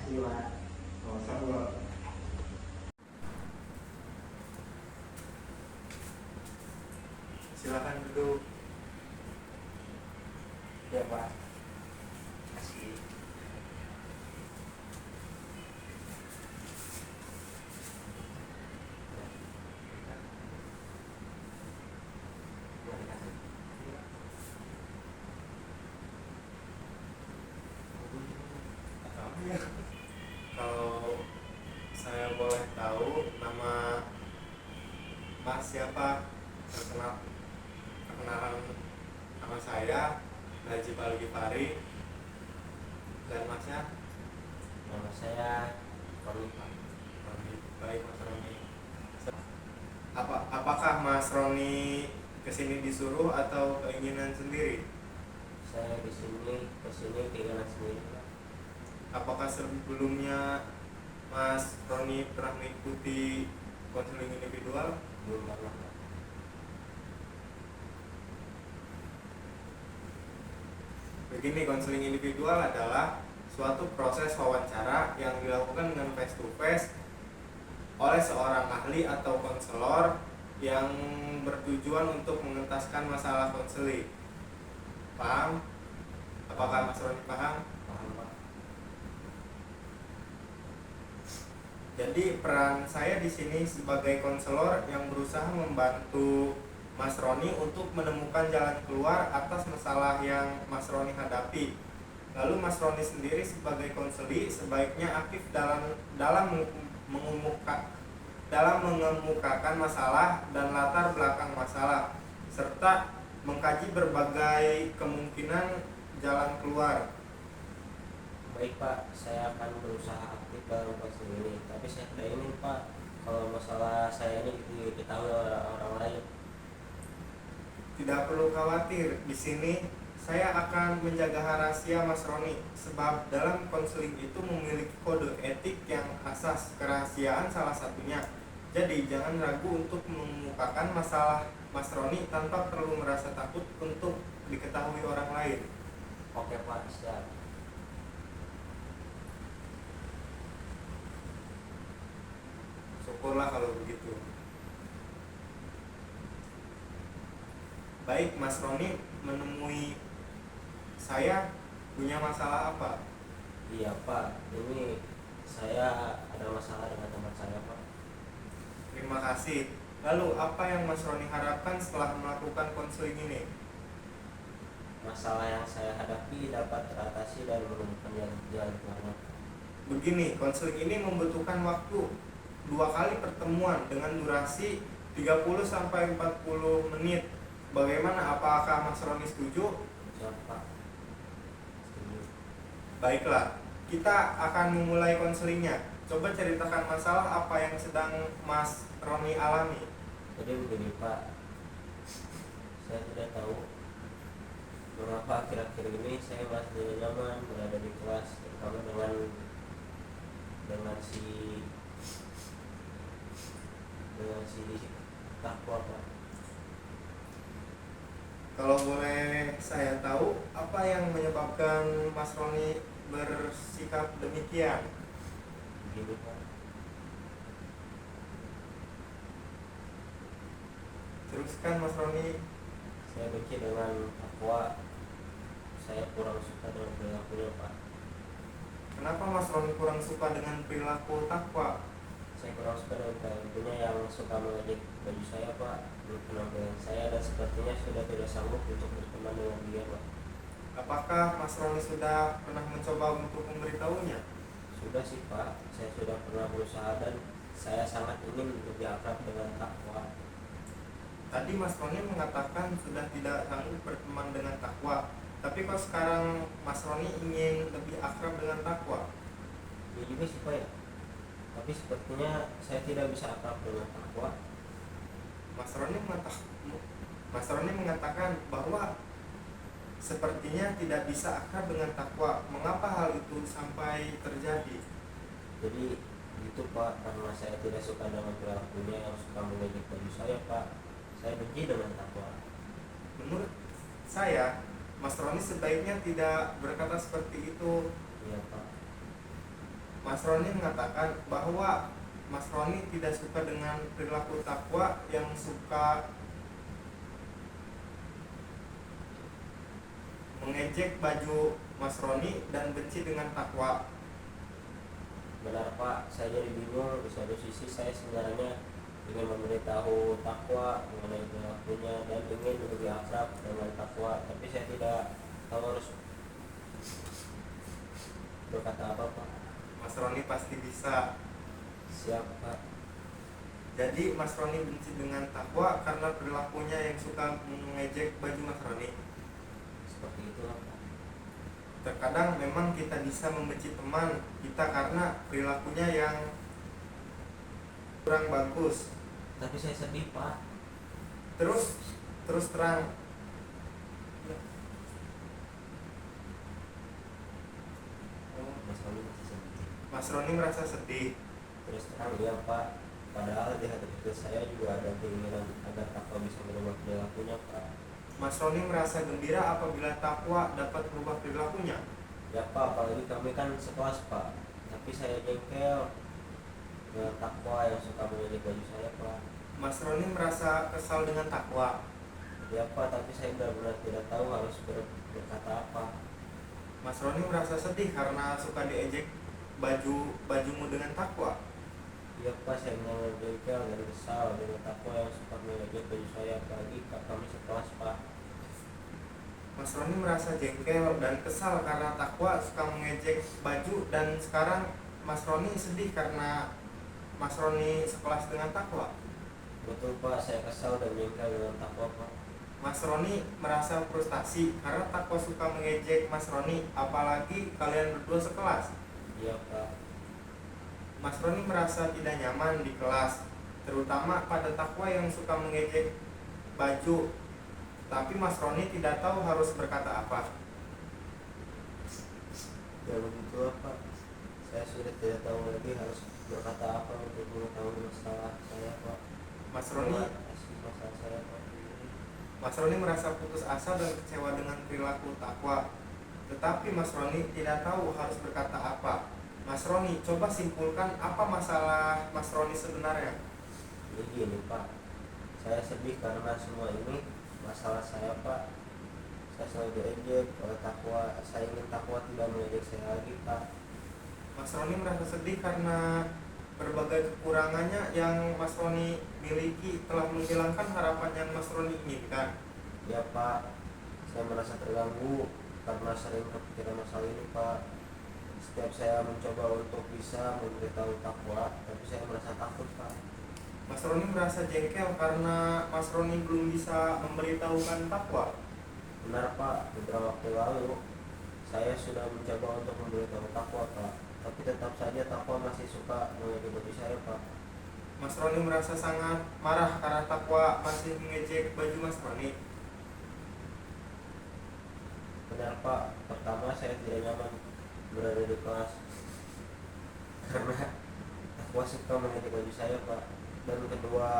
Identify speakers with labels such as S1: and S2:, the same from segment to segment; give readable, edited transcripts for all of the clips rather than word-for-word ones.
S1: kasih Pak.
S2: Sama-sama. Silakan duduk.
S1: Ya Pak. Kasih.
S2: Kalau saya boleh tahu nama Mas siapa? Perkenalan, nama saya Najib Al-Ghifari. Dan Masnya?
S1: Nama saya Roni Pak.
S2: Roni. Baik Mas Roni. Apakah Mas Roni kesini disuruh atau keinginan sendiri?
S1: Saya kesini keinginan sendiri Pak.
S2: Apakah sebelumnya Mas Roni pernah mengikuti konseling individual?
S1: Belum pernah Pak.
S2: Begini, konseling individual adalah suatu proses wawancara yang dilakukan dengan face to face oleh seorang ahli atau konselor yang bertujuan untuk mengentaskan masalah konseling. Paham? Apakah Mas Roni paham?
S1: Paham Pak.
S2: Jadi peran saya di sini sebagai konselor yang berusaha membantu Mas Roni untuk menemukan jalan keluar atas masalah yang Mas Roni hadapi. Lalu Mas Roni sendiri sebagai konseli sebaiknya aktif dalam mengemukakan masalah dan latar belakang masalah, serta mengkaji berbagai kemungkinan jalan keluar.
S1: Baik Pak, saya akan berusaha aktif dalam konseling ini. Tapi saya tidak ingin Pak kalau masalah saya ini diketahui oleh orang lain.
S2: Tidak perlu khawatir, di sini saya akan menjaga rahasia Mas Roni, sebab dalam konseling itu memiliki kode etik yang asas kerahasiaan salah satunya. Jadi jangan ragu untuk mengemukakan masalah Mas Roni tanpa perlu merasa takut untuk diketahui orang lain.
S1: Oke Pak, siap.
S2: Syukurlah kalau begitu. Baik, Mas Roni menemui saya punya masalah apa?
S1: Iya Pak, ini saya ada masalah dengan teman saya Pak.
S2: Terima kasih. Lalu apa yang Mas Roni harapkan setelah melakukan konseling ini?
S1: Masalah yang saya hadapi dapat teratasi dan menemukan jalan keluarnya.
S2: Begini, konseling ini membutuhkan waktu 2 kali pertemuan dengan durasi 30-40 menit. Bagaimana, apakah Mas Roni setuju?
S1: Siap Pak. Setuju.
S2: Baiklah, kita akan memulai konselingnya. Coba ceritakan masalah apa yang sedang Mas Roni alami.
S1: Jadi begini Pak, saya tidak tahu mengapa akhir-akhir ini saya merasa tidak nyaman berada di kelas, terutama dengan si takwa Pak.
S2: Kalau boleh saya tahu, apa yang menyebabkan Mas Roni bersikap demikian?
S1: Begini Pak,
S2: Teruskan Mas Roni.
S1: saya benci dengan takwa, saya kurang suka dengan perilakunya Pak.
S2: Kenapa Mas Roni kurang suka dengan perilaku takwa?
S1: Saya kurang suka dengan perilakunya yang suka mengejek baju saya Pak, penampilan saya, dan sepertinya sudah tidak sanggup untuk berteman dengan dia Pak.
S2: Apakah Mas Roni sudah pernah mencoba untuk memberitahunya?
S1: Sudah sih Pak, saya sudah pernah berusaha dan saya sangat ingin lebih akrab dengan takwa.
S2: Tadi Mas Roni mengatakan sudah tidak sanggup berteman dengan takwa. Tapi kok sekarang Mas Roni ingin lebih akrab dengan takwa?
S1: Ya juga sih Pak ya, tapi sepertinya saya tidak bisa akrab dengan takwa.
S2: Mas Roni mengatakan bahwa sepertinya tidak bisa akrab dengan takwa. Mengapa hal itu sampai terjadi?
S1: Jadi gitu Pak, karena saya tidak suka dengan perilakunya yang suka mengejek baju saya Pak. Saya benci dengan takwa.
S2: Menurut saya, Mas Roni sebaiknya tidak berkata seperti itu.
S1: Iya Pak.
S2: Mas Roni mengatakan bahwa Mas Roni tidak suka dengan perilaku takwa yang suka mengejek baju Mas Roni dan benci dengan takwa.
S1: Benar Pak, saya jadi bingung. Di satu sisi saya sebenarnya ingin memberitahu takwa mengenai perilakunya dan ingin lebih akrab dengan takwa, tapi saya tidak tahu harus berkata apa Pak.
S2: Mas Roni pasti bisa.
S1: Siap Pak.
S2: Jadi Mas Roni benci dengan takwa karena perilakunya yang suka mengejek baju Mas Roni.
S1: Seperti itulah Pak.
S2: Terkadang memang kita bisa membenci teman kita karena perilakunya yang kurang bagus.
S1: Tapi saya sedih Pak.
S2: Terus terang.
S1: Mas Roni masih sedih.
S2: Mas Roni merasa sedih.
S1: Terus terang ya Pak. Padahal di hati kecil saya juga ada keinginan agar takwa bisa merubah perilakunya Pak.
S2: Mas Roni merasa gembira apabila takwa dapat merubah perilakunya.
S1: Ya Pak, apalagi kami kan sekelas Pak. Tapi saya jengkel dengan takwa yang suka mengejek baju saya Pak.
S2: Mas Roni merasa kesal dengan takwa.
S1: Ya Pak, tapi saya benar-benar tidak tahu harus berkata apa.
S2: Mas Roni merasa sedih karena suka diejek bajumu dengan takwa.
S1: Ya Pak, saya benar-benar jengkel dan kesal dengan takwa yang suka mengejek baju saya, apalagi kami sekelas Pak.
S2: Mas Roni merasa jengkel dan kesal karena takwa suka mengejek baju, dan sekarang Mas Roni sedih karena Mas Roni sekelas dengan takwa.
S1: Betul Pak, saya kesal dan jengkel dengan takwa Pak.
S2: Mas Roni merasa frustasi karena takwa suka mengejek Mas Roni, apalagi kalian berdua sekelas.
S1: Iya Pak.
S2: Mas Roni merasa tidak nyaman di kelas, terutama pada takwa yang suka mengejek baju. Tapi Mas Roni tidak tahu harus berkata apa.
S1: Ya begitulah Pak. Saya sudah tidak tahu lagi harus berkata apa untuk mengetahui masalah saya Pak.
S2: Mas Roni
S1: Masalah saya Pak.
S2: Mas Roni merasa putus asa dan kecewa dengan perilaku takwa. Tetapi Mas Roni tidak tahu harus berkata apa. Mas Roni, coba simpulkan apa masalah Mas Roni sebenarnya.
S1: Jadi gini Pak, saya sedih karena semua ini masalah saya Pak. Saya selalu diejek oleh takwa. Saya ingin takwa tidak mengejek saya lagi Pak.
S2: Mas Roni merasa sedih karena berbagai kekurangannya yang Mas Roni miliki telah menghilangkan harapan yang Mas Roni inginkan.
S1: Ya Pak, saya merasa terganggu karena sering kepikiran masalah ini Pak. Setiap saya mencoba untuk bisa memberitahu takwa, tapi saya merasa takut Pak.
S2: Mas Roni merasa jengkel karena Mas Roni belum bisa memberitahukan takwa.
S1: Benar Pak, beberapa waktu lalu saya sudah mencoba untuk memberitahu takwa Pak, tapi tetap saja takwa masih suka mengejek baju saya Pak.
S2: Mas Roni merasa sangat marah karena takwa masih mengejek baju Mas Roni.
S1: Benar Pak, pertama saya tidak nyaman berada di kelas karena takwa suka mengejek baju saya Pak. Dan kedua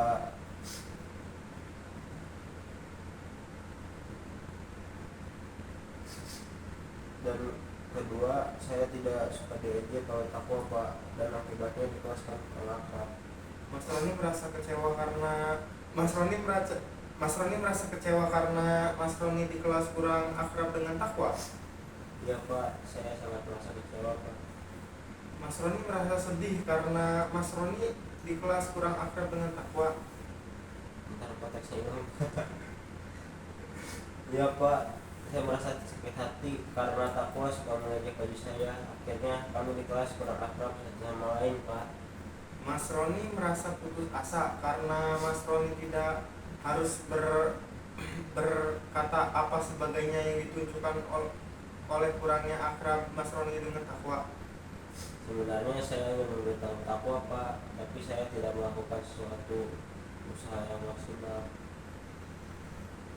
S1: saya tidak suka diejek oleh takwa Pak, dan akibatnya di kelas kan akrab.
S2: Mas Roni merasa kecewa karena Mas Roni merasa kecewa karena Mas Roni di kelas kurang akrab dengan takwa.
S1: Iya Pak, saya sangat merasa kecewa Pak.
S2: Mas Roni merasa sedih karena Mas Roni di kelas kurang akrab dengan takwa.
S1: Bentar Pak, teks saya dulu. Iya Pak, saya merasa sakit hati karena takwa suka mengejek baju saya. Akhirnya kami di kelas kurang akrab satu sama lain Pak.
S2: Mas Roni merasa putus asa karena Mas Roni tidak harus berkata apa sebagainya yang ditunjukkan oleh kurangnya akrab Mas Roni dengan takwa.
S1: Sebenarnya saya ingin memberitahu takwa Pak, tapi saya tidak melakukan sesuatu usaha yang maksimal.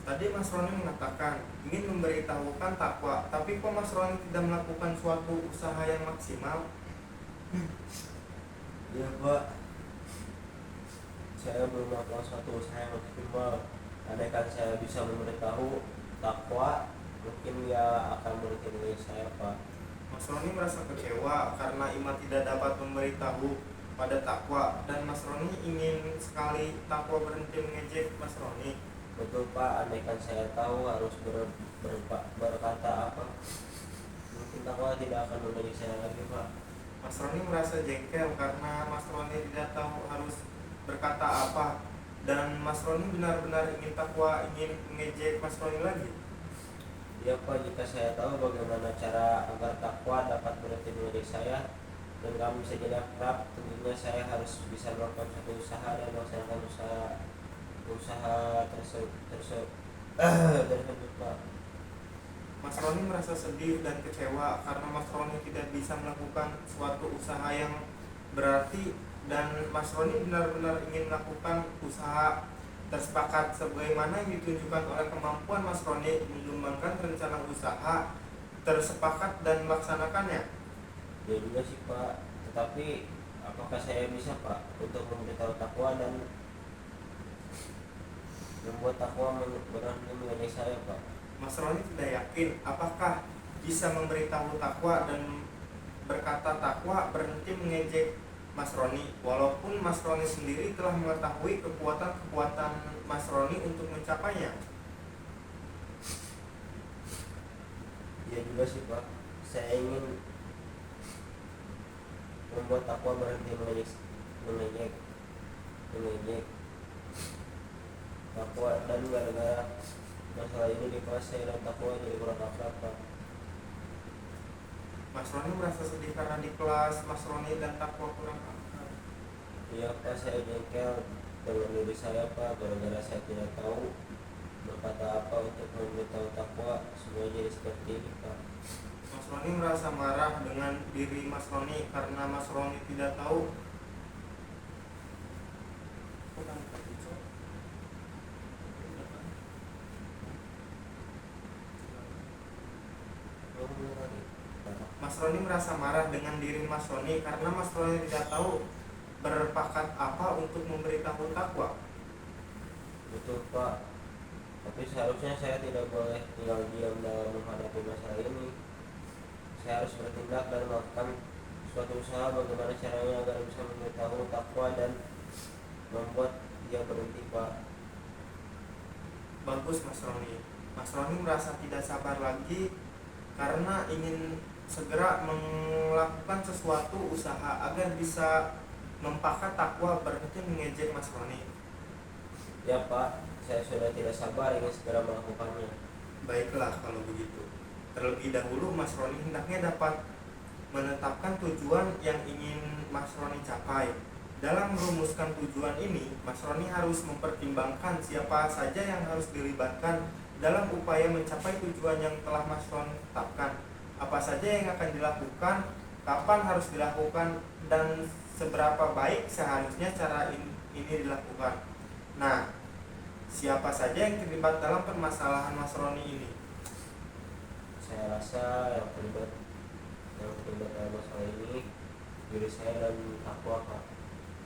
S2: Tadi Mas Roni mengatakan ingin memberitahukan takwa, tapi kok Mas Roni tidak melakukan suatu usaha yang maksimal?
S1: Iya Pak, saya belum melakukan suatu usaha yang maksimal. Andaikan saya bisa memberitahu takwa, mungkin dia akan mencintai saya Pak.
S2: Mas Roni merasa kecewa karena iman tidak dapat memberitahu pada takwa, dan Mas Roni ingin sekali takwa berhenti mengejek Mas Roni.
S1: Betul Pak, andaikan saya tahu harus berkata apa, mungkin takwa tidak akan menjadi saya lagi Pak.
S2: Mas Roni merasa jengkel karena Mas Roni tidak tahu harus berkata apa, dan Mas Roni benar-benar ingin takwa, ingin mengejek Mas Roni lagi.
S1: Ya Pak, jika saya tahu bagaimana cara agar takwa dapat berhenti mengejek saya dan kami bisa jadi akrab, tentunya saya harus bisa melakukan satu usaha dan melaksanakan usaha tersebut Pak.
S2: Mas Roni merasa sedih dan kecewa karena Mas Roni tidak bisa melakukan suatu usaha yang berarti, dan Mas Roni benar-benar ingin melakukan usaha tersepakat sebagaimana yang ditunjukkan oleh kemampuan Mas Roni mengembangkan rencana usaha tersepakat dan melaksanakannya.
S1: Ya juga sih Pak, tetapi apakah saya bisa Pak untuk memberitahu takwa dan membuat takwa berhenti mengejek saya Pak?
S2: Mas Roni tidak yakin apakah bisa memberitahu takwa dan berkata takwa berhenti mengejek Mas Roni, walaupun Mas Roni sendiri telah mengetahui kekuatan-kekuatan Mas Roni untuk mencapainya.
S1: Ya juga sih Pak, saya ingin membuat takwa berhenti mengejek takwa, dan gara-gara masalah ini di kelas saya dan takwa jadi kurang akrab Pak.
S2: Mas Roni merasa sedih karena di kelas Mas Roni dan takwa kurang akrab.
S1: Iya Pak, saya jengkel dengan diri saya Pak, gara-gara saya tidak tahu berkata apa untuk memberitahu takwa, semua jadi seperti ini Pak.
S2: Mas Roni merasa marah dengan diri Mas Roni karena Mas Roni tidak tahu Mas Roni merasa marah dengan diri Mas Roni karena Mas Roni tidak tahu berpakat apa untuk memberitahu takwa.
S1: Betul Pak, tapi seharusnya saya tidak boleh tinggal diam dalam menghadapi masalah ini. Saya harus bertindak dan melakukan suatu usaha bagaimana caranya agar bisa memberitahu takwa dan membuat dia berhenti Pak.
S2: Bagus Mas Roni. Mas Roni merasa tidak sabar lagi karena ingin segera melakukan sesuatu usaha agar bisa mempakat takwa berhenti mengejek Mas Roni.
S1: Ya Pak, saya sudah tidak sabar ingin segera melakukannya.
S2: Baiklah kalau begitu. Terlebih dahulu Mas Roni hendaknya dapat menetapkan tujuan yang ingin Mas Roni capai. Dalam merumuskan tujuan ini, Mas Roni harus mempertimbangkan siapa saja yang harus dilibatkan dalam upaya mencapai tujuan yang telah Mas Roni tetapkan. Apa saja yang akan dilakukan, kapan harus dilakukan, dan seberapa baik seharusnya cara ini dilakukan. Nah, siapa saja yang terlibat dalam permasalahan Mas Roni ini?
S1: Saya rasa yang terlibat dalam masalah ini diri saya dan takwa Pak.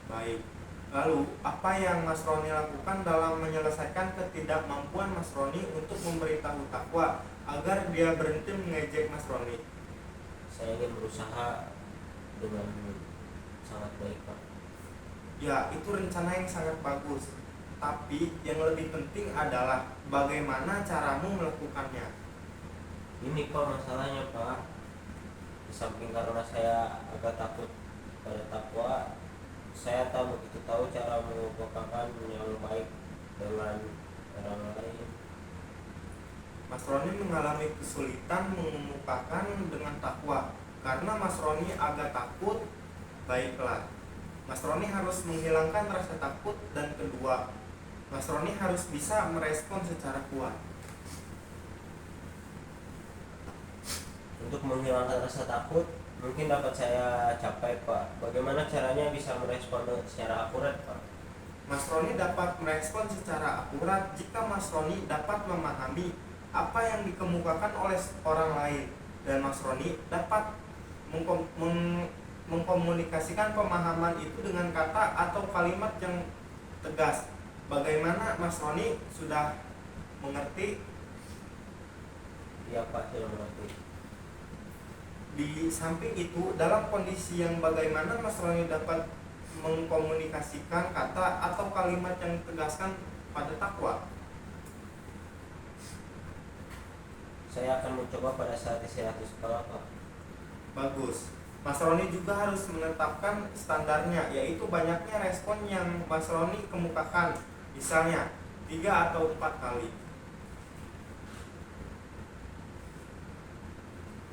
S2: Baik. Lalu, apa yang Mas Roni lakukan dalam menyelesaikan ketidakmampuan Mas Roni untuk memberitahu takwa agar dia berhenti mengejek Mas Roni?
S1: Saya ingin berusaha dengan sangat baik Pak.
S2: Ya, itu rencana yang sangat bagus. Tapi yang lebih penting adalah bagaimana caramu melakukannya.
S1: Ini Pak masalahnya Pak. Di samping karena saya agak takut pada takwa, saya tak begitu tahu cara mengumpulkan yang baik dengan orang lain.
S2: Mas Roni mengalami kesulitan mengemukakan dengan takwa karena Mas Roni agak takut. Baiklah, Mas Roni harus menghilangkan rasa takut, dan kedua, Mas Roni harus bisa merespon secara kuat.
S1: Untuk menghilangkan rasa takut mungkin dapat saya capai Pak. Bagaimana caranya bisa merespon secara akurat Pak?
S2: Mas Roni dapat merespon secara akurat jika Mas Roni dapat memahami apa yang dikemukakan oleh orang lain, dan Mas Roni dapat mengkomunikasikan pemahaman itu dengan kata atau kalimat yang tegas. Bagaimana Mas Roni sudah mengerti?
S1: Iya Pak, sudah mengerti.
S2: Di samping itu, dalam kondisi yang bagaimana Mas Roni dapat mengkomunikasikan kata atau kalimat yang tegaskan pada takwa?
S1: Saya akan mencoba pada saat istirahat di sekolah, Pak.
S2: Bagus. Mas Roni juga harus menetapkan standarnya, yaitu banyaknya respon yang Mas Roni kemukakan, misalnya 3 atau 4 kali.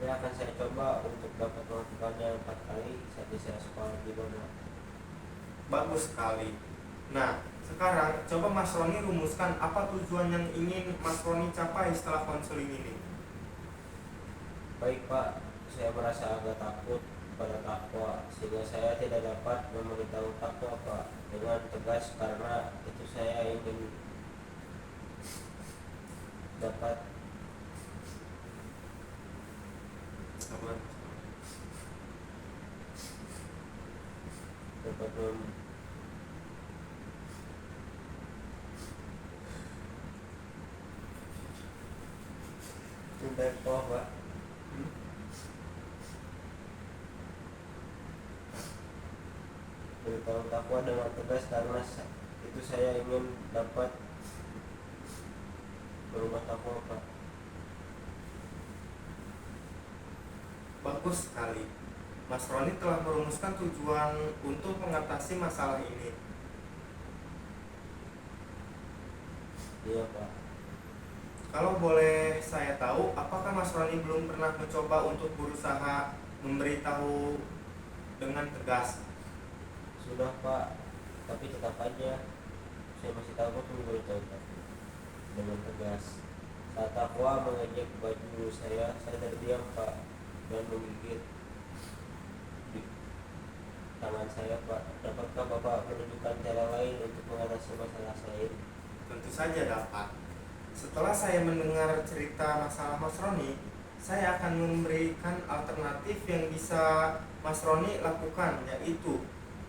S1: Ini akan saya coba untuk dapat melakukannya 4 kali saat saya sekolah di bawah.
S2: Bagus sekali. Nah, sekarang coba Mas Roni rumuskan apa tujuan yang ingin Mas Roni capai setelah konseling ini.
S1: Baik, Pak, saya merasa agak takut pada takwa sehingga saya tidak dapat memberitahu takwa, Pak, dengan tegas karena itu saya ingin dapat dapat memberitahu, Pak. Beritahu takwa dengan tegas karena itu saya ingin dapat berubah takwa, Pak.
S2: Bagus sekali. Mas Roni telah merumuskan tujuan untuk mengatasi masalah ini.
S1: Iya, Pak.
S2: Kalau boleh saya tahu, apakah Mas Roni belum pernah mencoba untuk berusaha memberitahu dengan tegas?
S1: Sudah, Pak, tapi tetap aja saya masih takut memberitahu takwa dengan tegas. Saat takwa mengejek baju saya terdiam, Pak, dan menggigit di tangan saya, Pak. Dapatkah Bapak menunjukkan cara lain untuk mengatasi masalah saya ini?
S2: Tentu saja dapat. Setelah saya mendengar cerita masalah Mas Roni, saya akan memberikan alternatif yang bisa Mas Roni lakukan, yaitu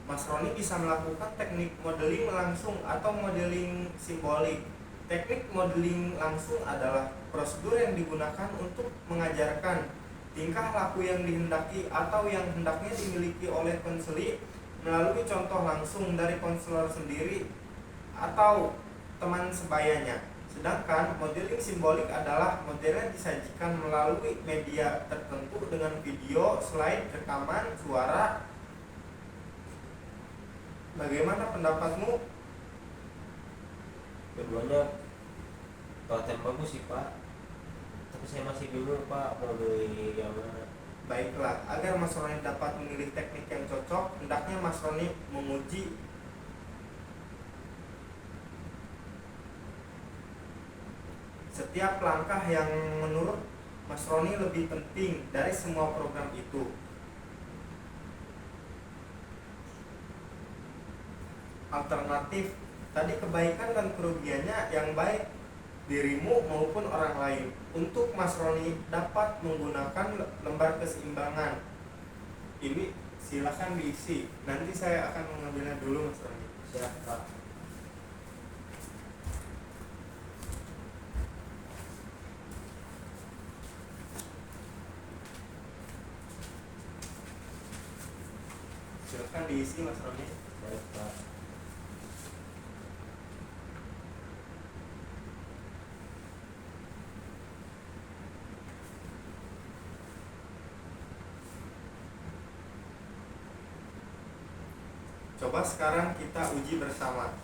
S2: Mas Roni bisa melakukan teknik modeling langsung atau modeling simbolik. Teknik modeling langsung adalah prosedur yang digunakan untuk mengajarkan tingkah laku yang dihendaki atau yang hendaknya dimiliki oleh konseli melalui contoh langsung dari konselor sendiri atau teman sebayanya. Sedangkan modeling simbolik adalah model yang disajikan melalui media tertentu dengan video, slide, rekaman, suara. Bagaimana pendapatmu?
S1: Keduanya konten bagus sih, Pak, tapi saya masih bingung, Pak, mau beli yang mana.
S2: Baiklah, agar Mas Roni dapat memilih teknik yang cocok, hendaknya Mas Roni menguji setiap langkah yang menurut Mas Roni lebih penting dari semua program itu. Alternatif, tadi kebaikan dan kerugiannya yang baik dirimu maupun orang lain. Untuk Mas Roni dapat menggunakan lembar keseimbangan. Ini silakan diisi. Nanti saya akan mengambilnya dulu, Mas Roni.
S1: Siap, Pak.
S2: Silakan diisi, Mas Roni.
S1: Baik, Pak.
S2: Coba sekarang kita uji bersama.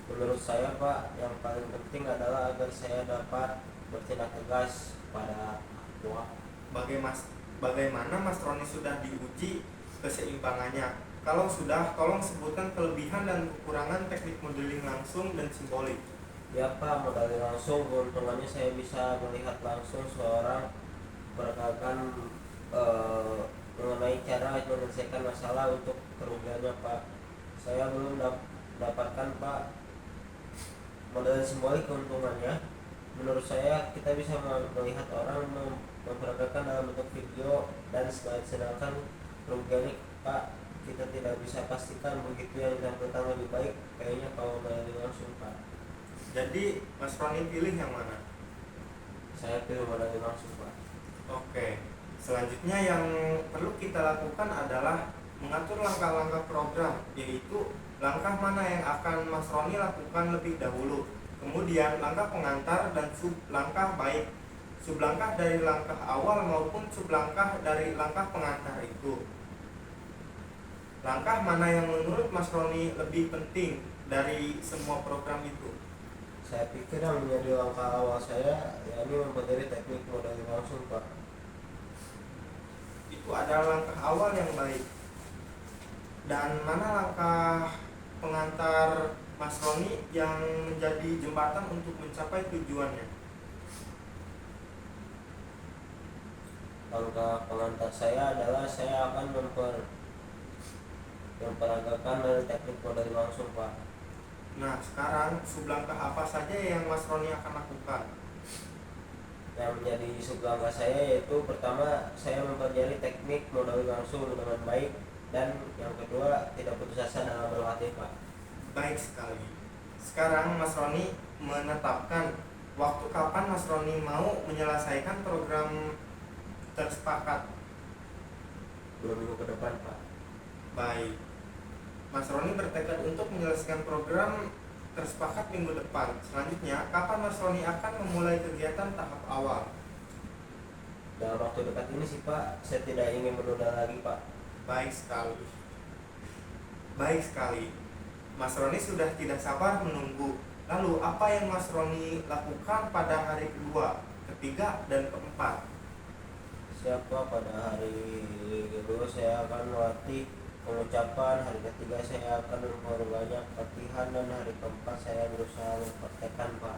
S1: Menurut saya, Pak, yang paling penting adalah agar saya dapat bertindak tegas pada takwa.
S2: Bagaimana Mas Roni sudah diuji keseimbangannya? Kalau sudah, tolong sebutkan kelebihan dan kekurangan teknik modeling langsung dan simbolik.
S1: Ya, Pak, modal langsung keuntungannya saya bisa melihat langsung seorang berkaitan mengenai cara menyelesaikan masalah untuk kerugiannya, Pak. Saya belum dapatkan, Pak, modal simbolik keuntungannya. Menurut saya kita bisa melihat orang memperagakan dalam bentuk video dan sedangkan kerugiannya, Pak, kita tidak bisa pastikan. Begitu yang tentang lebih baik kayaknya kalau modal langsung, Pak.
S2: Jadi Mas Roni pilih yang mana?
S1: Saya pilih modal langsung, Pak.
S2: Oke, selanjutnya yang perlu kita lakukan adalah mengatur langkah-langkah program, yaitu langkah mana yang akan Mas Roni lakukan lebih dahulu, kemudian langkah pengantar dan sub langkah, baik sub langkah dari langkah awal maupun sub langkah dari langkah pengantar itu. Langkah mana yang menurut Mas Roni lebih penting dari semua program itu?
S1: Saya pikir yang menjadi langkah awal saya yakni mempelajari teknik modeling langsung, Pak.
S2: Itu adalah langkah awal yang baik. Dan mana langkah pengantar Mas Roni yang menjadi jembatan untuk mencapai tujuannya?
S1: Langkah pengantar saya adalah saya akan memperagakan dari teknik modeling langsung, Pak.
S2: Nah, sekarang sublangkah apa saja yang Mas Roni akan lakukan?
S1: Yang menjadi sublangkah saya yaitu pertama saya mempelajari teknik modeling langsung dengan baik, dan yang kedua tidak putus asa dalam berlatih, Pak.
S2: Baik sekali. Sekarang Mas Roni menetapkan waktu kapan Mas Roni mau menyelesaikan program tersepakat.
S1: 2 minggu ke depan, Pak.
S2: Baik. Mas Roni bertekad untuk menyelesaikan program tersepakat minggu depan. Selanjutnya, kapan Mas Roni akan memulai kegiatan tahap awal?
S1: Dalam waktu dekat ini sih, Pak. Saya tidak ingin menunda lagi, Pak.
S2: Baik sekali. Baik sekali. Mas Roni sudah tidak sabar menunggu. Lalu, apa yang Mas Roni lakukan pada hari kedua, ketiga, dan keempat?
S1: Siapa pada hari kedua saya akan melatih pengucapan, hari ketiga saya akan memperbanyak latihan, dan hari keempat saya berusaha mempraktekkan, Pak.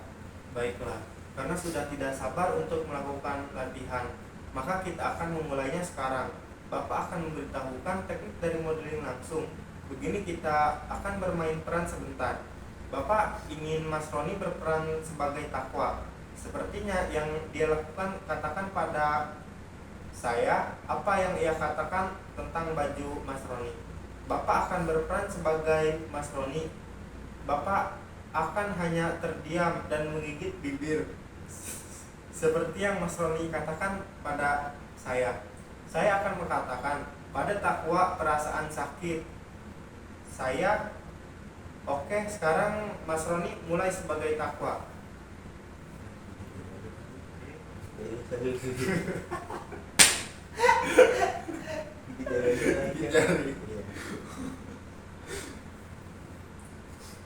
S2: Baiklah, karena sudah tidak sabar untuk melakukan latihan, maka kita akan memulainya sekarang. Bapak akan memberitahukan teknik dari modeling langsung. Begini, kita akan bermain peran sebentar. Bapak ingin Mas Roni berperan sebagai takwa. Sepertinya yang dia lakukan, katakan pada saya apa yang ia katakan tentang baju Mas Roni. Bapak akan berperan sebagai Mas Roni. Bapak akan hanya terdiam dan menggigit bibir seperti yang Mas Roni katakan pada saya. Saya akan mengatakan pada takwa perasaan sakit. Saya oke, sekarang Mas Roni mulai sebagai takwa.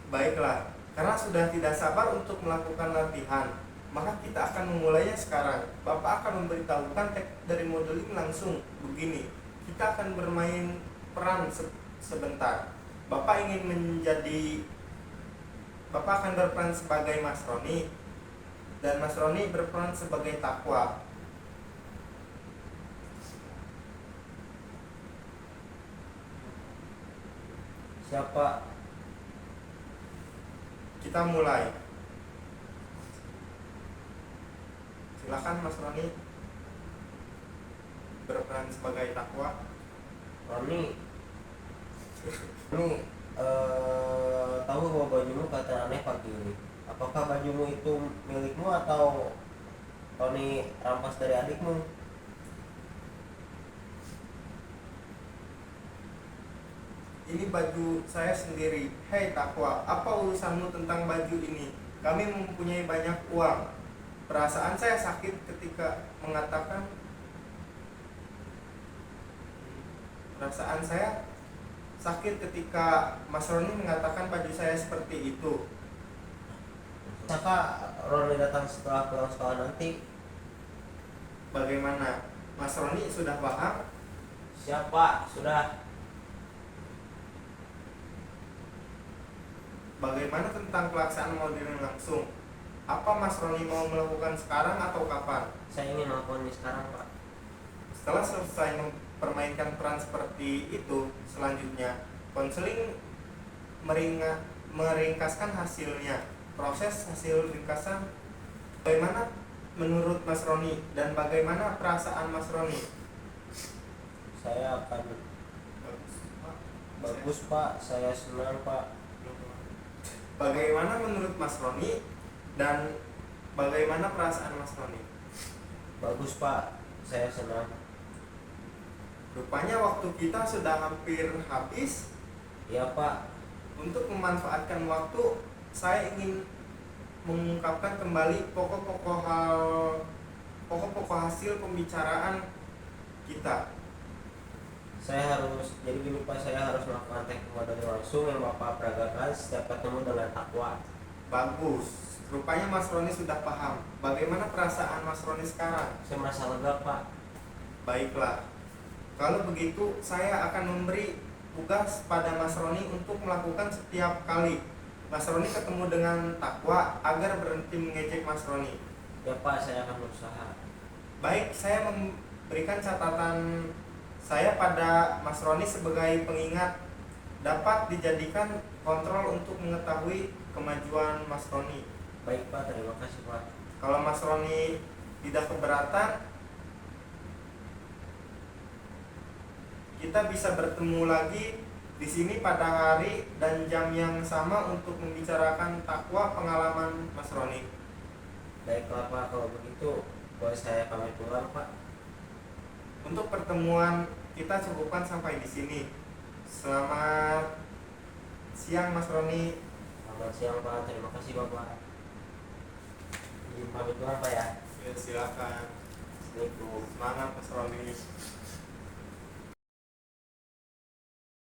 S2: Baiklah, karena sudah tidak sabar untuk melakukan latihan, maka kita akan memulainya sekarang. Bapak akan memberitahukan teknik dari modeling langsung. Begini, kita akan bermain peran sebentar. Bapak akan berperan sebagai Mas Roni, dan Mas Roni berperan sebagai takwa.
S1: Siapa?
S2: Kita mulai. Silakan Mas Roni berperan sebagai takwa.
S1: Roni, ini tahu bahwa bajumu kelihatan aneh pagi ini. Apakah bajumu itu milikmu atau Roni rampas dari adikmu?
S2: Ini baju saya sendiri. Hei takwa, apa urusanmu tentang baju ini? Kami mempunyai banyak uang. Perasaan saya sakit ketika mengatakan. Perasaan saya sakit ketika Mas Roni mengatakan baju saya seperti itu.
S1: Maka Roni datang setelah pulang sekolah nanti.
S2: Bagaimana? Mas Roni sudah paham?
S1: Siapa? Sudah.
S2: Bagaimana tentang pelaksanaan modeling langsung? Apa Mas Roni mau melakukan sekarang atau kapan?
S1: Saya ingin melakukannya sekarang, Pak.
S2: Setelah selesai mempermainkan peran seperti itu, selanjutnya konseling meringkaskan hasilnya. Proses hasil ringkasan, bagaimana menurut Mas Roni dan bagaimana perasaan Mas Roni?
S1: Saya akan bagus, Pak. Saya senang, Pak.
S2: Bagaimana menurut Mas Roni dan bagaimana perasaan Mas Roni?
S1: Bagus, Pak. saya senang.
S2: Rupanya waktu kita sudah hampir habis.
S1: Iya Pak.
S2: Untuk memanfaatkan waktu, saya ingin mengungkapkan kembali pokok-pokok hasil pembicaraan kita.
S1: Saya harus, jadi gini Pak, saya harus melakukan teknik modal langsung yang Bapak peragakan setiap ketemu dengan takwa.
S2: Bagus. Rupanya Mas Roni sudah paham. Bagaimana perasaan Mas Roni sekarang?
S1: Saya merasa lega Pak.
S2: Baiklah. Kalau begitu, saya akan memberi tugas pada Mas Roni untuk melakukan setiap kali Mas Roni ketemu dengan takwa agar berhenti mengejek Mas Roni.
S1: Ya Pak, saya akan berusaha.
S2: Baik, saya memberikan catatan saya pada Mas Roni sebagai pengingat, dapat dijadikan kontrol untuk mengetahui kemajuan Mas Roni.
S1: Baik Pak, terima kasih Pak.
S2: Kalau Mas Roni tidak keberatan, kita bisa bertemu lagi di sini pada hari dan jam yang sama untuk membicarakan takwa pengalaman Mas Roni.
S1: Baiklah Pak, kalau begitu boleh saya pamit pulang Pak.
S2: Untuk pertemuan kita cukupkan sampai di sini. Selamat siang Mas Roni.
S1: Selamat siang Pak, terima kasih Bapak. Izin pamit pulang Pak ya.
S2: Ya, silakan.
S1: Assalamualaikum.
S2: Semangat Mas Roni.